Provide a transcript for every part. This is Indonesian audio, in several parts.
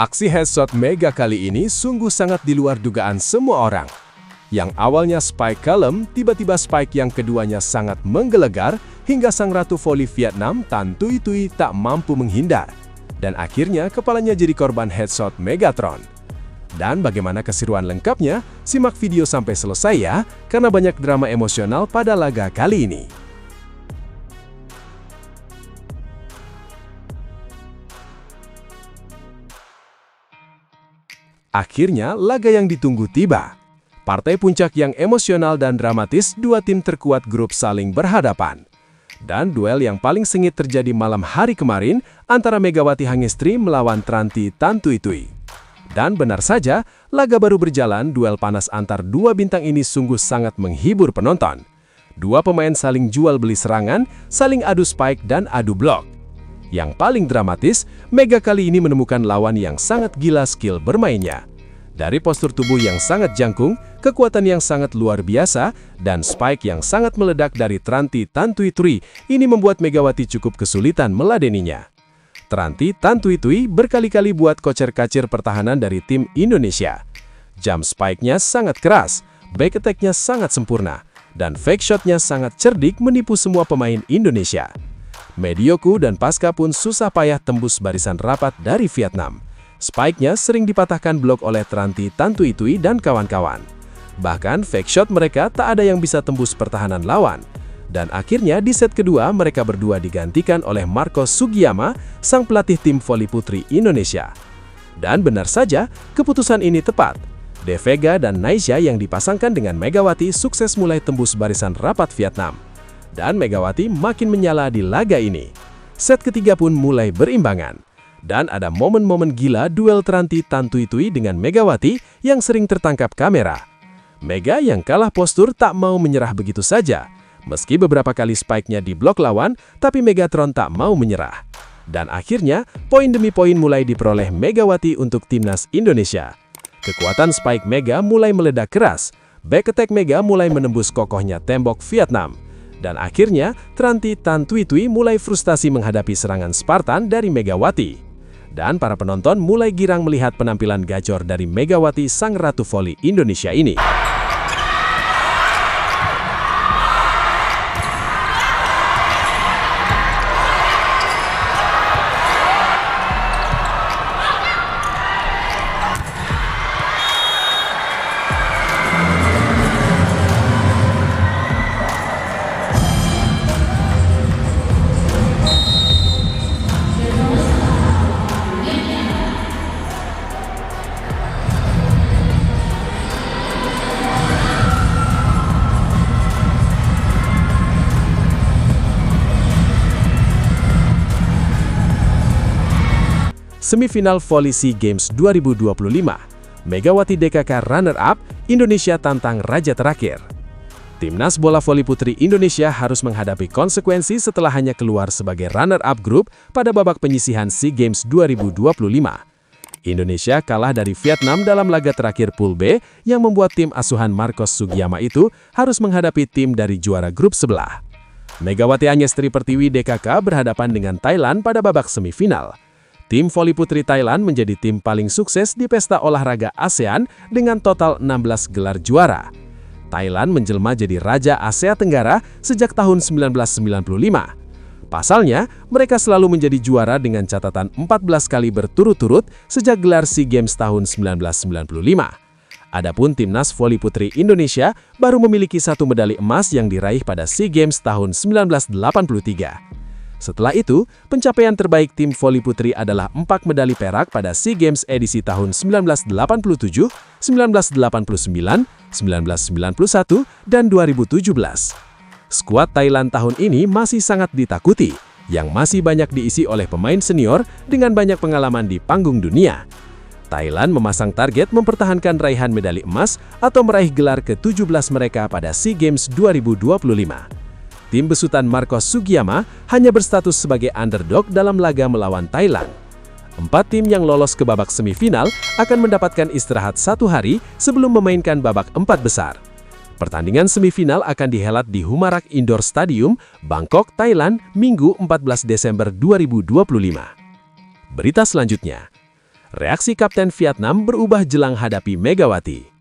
Aksi headshot Mega kali ini sungguh sangat di luar dugaan semua orang. Yang awalnya spike kalem, tiba-tiba spike yang keduanya sangat menggelegar, hingga sang ratu voli Vietnam Tan Tui Tui tak mampu menghindar. Dan akhirnya kepalanya jadi korban headshot Megatron. Dan bagaimana keseruan lengkapnya? Simak video sampai selesai ya, karena banyak drama emosional pada laga kali ini. Akhirnya, laga yang ditunggu tiba. Partai puncak yang emosional dan dramatis, dua tim terkuat grup saling berhadapan. Dan duel yang paling sengit terjadi malam hari kemarin antara Megawati Hangestri melawan Tranti Tan Tui Tui. Dan benar saja, laga baru berjalan, duel panas antar dua bintang ini sungguh sangat menghibur penonton. Dua pemain saling jual beli serangan, saling adu spike dan adu blok. Yang paling dramatis, Mega kali ini menemukan lawan yang sangat gila skill bermainnya. Dari postur tubuh yang sangat jangkung, kekuatan yang sangat luar biasa, dan spike yang sangat meledak dari Tranti Tan Tui Tui, ini membuat Megawati cukup kesulitan meladeninya. Tranti Tan Tui Tui berkali-kali buat kocer-kacir pertahanan dari tim Indonesia. Jump spike-nya sangat keras, back attack-nya sangat sempurna, dan fake shot-nya sangat cerdik menipu semua pemain Indonesia. Medioku dan Pasca pun susah payah tembus barisan rapat dari Vietnam. Spike-nya sering dipatahkan blok oleh Tranti Tan Tui Tui dan kawan-kawan. Bahkan fake shot mereka tak ada yang bisa tembus pertahanan lawan. Dan akhirnya di set kedua mereka berdua digantikan oleh Marcos Sugiyama, sang pelatih tim voli putri Indonesia. Dan benar saja, keputusan ini tepat. De Vega dan Naisha yang dipasangkan dengan Megawati sukses mulai tembus barisan rapat Vietnam. Dan Megawati makin menyala di laga ini. Set ketiga pun mulai berimbangan. Dan ada momen-momen gila duel Tranti Tan Tui Tui dengan Megawati yang sering tertangkap kamera. Mega yang kalah postur tak mau menyerah begitu saja. Meski beberapa kali spike-nya di blok lawan, tapi Megatron tak mau menyerah. Dan akhirnya, poin demi poin mulai diperoleh Megawati untuk timnas Indonesia. Kekuatan spike Mega mulai meledak keras. Back attack Mega mulai menembus kokohnya tembok Vietnam. Dan akhirnya, Tranti Tan Tui Tui mulai frustasi menghadapi serangan Spartan dari Megawati. Dan para penonton mulai girang melihat penampilan gacor dari Megawati sang ratu voli Indonesia ini. Semifinal Voli SEA Games 2025, Megawati DKK runner-up, Indonesia tantang raja terakhir. Timnas bola voli putri Indonesia harus menghadapi konsekuensi setelah hanya keluar sebagai runner-up grup pada babak penyisihan SEA Games 2025. Indonesia kalah dari Vietnam dalam laga terakhir Pool B yang membuat tim asuhan Marcos Sugiyama itu harus menghadapi tim dari juara grup sebelah. Megawati Hangestri Pertiwi DKK berhadapan dengan Thailand pada babak semifinal. Tim voli putri Thailand menjadi tim paling sukses di pesta olahraga ASEAN dengan total 16 gelar juara. Thailand menjelma jadi Raja Asia Tenggara sejak tahun 1995. Pasalnya, mereka selalu menjadi juara dengan catatan 14 kali berturut-turut sejak gelar SEA Games tahun 1995. Adapun timnas voli putri Indonesia baru memiliki satu medali emas yang diraih pada SEA Games tahun 1983. Setelah itu, pencapaian terbaik tim voli putri adalah 4 medali perak pada SEA Games edisi tahun 1987, 1989, 1991, dan 2017. Skuad Thailand tahun ini masih sangat ditakuti, yang masih banyak diisi oleh pemain senior dengan banyak pengalaman di panggung dunia. Thailand memasang target mempertahankan raihan medali emas atau meraih gelar ke-17 mereka pada SEA Games 2025. Tim besutan Marcos Sugiyama hanya berstatus sebagai underdog dalam laga melawan Thailand. 4 tim yang lolos ke babak semifinal akan mendapatkan istirahat 1 hari sebelum memainkan babak 4 besar. Pertandingan semifinal akan dihelat di Humarak Indoor Stadium, Bangkok, Thailand, Minggu 14 Desember 2025. Berita selanjutnya. Reaksi Kapten Vietnam berubah jelang hadapi Megawati.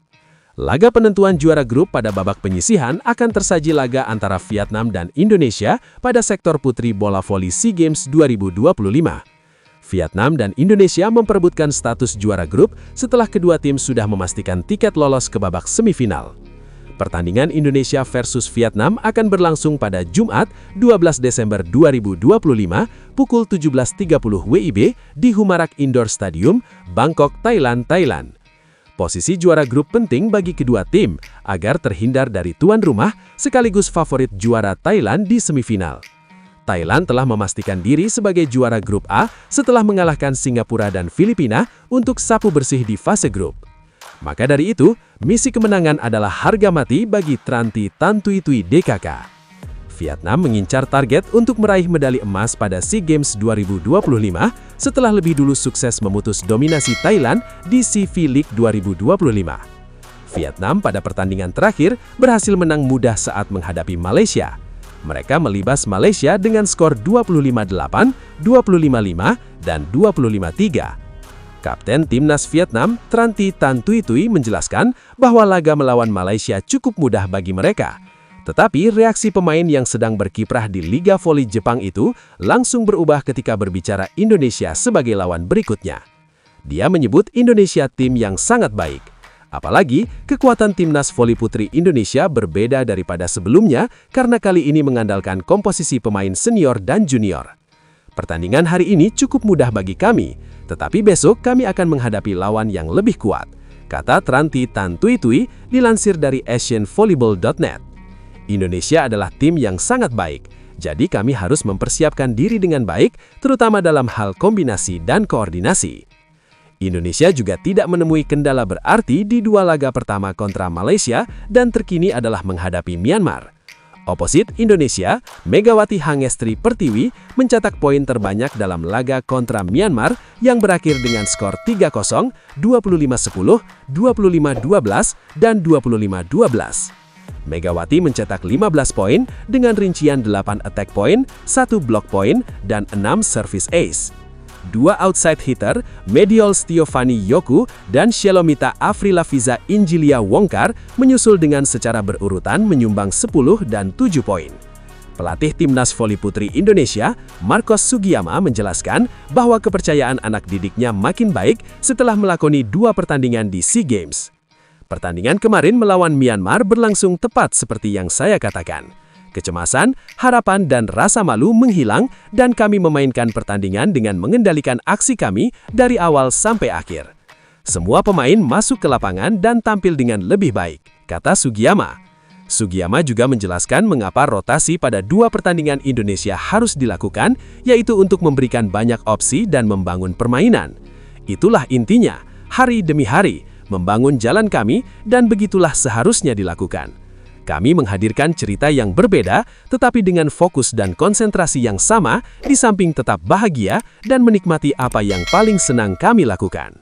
Laga penentuan juara grup pada babak penyisihan akan tersaji laga antara Vietnam dan Indonesia pada sektor putri bola voli SEA Games 2025. Vietnam dan Indonesia memperebutkan status juara grup setelah kedua tim sudah memastikan tiket lolos ke babak semifinal. Pertandingan Indonesia versus Vietnam akan berlangsung pada Jumat, 12 Desember 2025, pukul 17.30 WIB di Humarak Indoor Stadium, Bangkok, Thailand. Posisi juara grup penting bagi kedua tim agar terhindar dari tuan rumah sekaligus favorit juara Thailand di semifinal. Thailand telah memastikan diri sebagai juara grup A setelah mengalahkan Singapura dan Filipina untuk sapu bersih di fase grup. Maka dari itu, misi kemenangan adalah harga mati bagi Tranti Tan Tui Tui DKK. Vietnam mengincar target untuk meraih medali emas pada SEA Games 2025 setelah lebih dulu sukses memutus dominasi Thailand di CV League 2025. Vietnam pada pertandingan terakhir berhasil menang mudah saat menghadapi Malaysia. Mereka melibas Malaysia dengan skor 25-8, 25-5, dan 25-3. Kapten Timnas Vietnam, Tranti Tan Tui Tui menjelaskan bahwa laga melawan Malaysia cukup mudah bagi mereka. Tetapi reaksi pemain yang sedang berkiprah di Liga Voli Jepang itu langsung berubah ketika berbicara Indonesia sebagai lawan berikutnya. Dia menyebut Indonesia tim yang sangat baik. Apalagi, kekuatan Timnas Voli Putri Indonesia berbeda daripada sebelumnya karena kali ini mengandalkan komposisi pemain senior dan junior. Pertandingan hari ini cukup mudah bagi kami, tetapi besok kami akan menghadapi lawan yang lebih kuat, kata Tranti Tan Tui Tui dilansir dari asianvolleyball.net. Indonesia adalah tim yang sangat baik, jadi kami harus mempersiapkan diri dengan baik, terutama dalam hal kombinasi dan koordinasi. Indonesia juga tidak menemui kendala berarti di dua laga pertama kontra Malaysia dan terkini adalah menghadapi Myanmar. Oposit Indonesia, Megawati Hangestri Pertiwi mencetak poin terbanyak dalam laga kontra Myanmar yang berakhir dengan skor 3-0, 25-10, 25-12, dan 25-12. Megawati mencetak 15 poin dengan rincian 8 attack point, 1 block point, dan 6 service ace. Dua outside hitter, Mediol Stiovani Yoku dan Shelomita Afrilafiza Injilia Wongkar menyusul dengan secara berurutan menyumbang 10 dan 7 poin. Pelatih Timnas Voli Putri Indonesia, Marcos Sugiyama menjelaskan bahwa kepercayaan anak didiknya makin baik setelah melakoni 2 pertandingan di SEA Games. Pertandingan kemarin melawan Myanmar berlangsung tepat seperti yang saya katakan. Kecemasan, harapan, dan rasa malu menghilang dan kami memainkan pertandingan dengan mengendalikan aksi kami dari awal sampai akhir. Semua pemain masuk ke lapangan dan tampil dengan lebih baik, kata Sugiyama. Sugiyama juga menjelaskan mengapa rotasi pada 2 pertandingan Indonesia harus dilakukan, yaitu untuk memberikan banyak opsi dan membangun permainan. Itulah intinya, hari demi hari, membangun jalan kami dan begitulah seharusnya dilakukan. Kami menghadirkan cerita yang berbeda, tetapi dengan fokus dan konsentrasi yang sama, di samping tetap bahagia dan menikmati apa yang paling senang kami lakukan.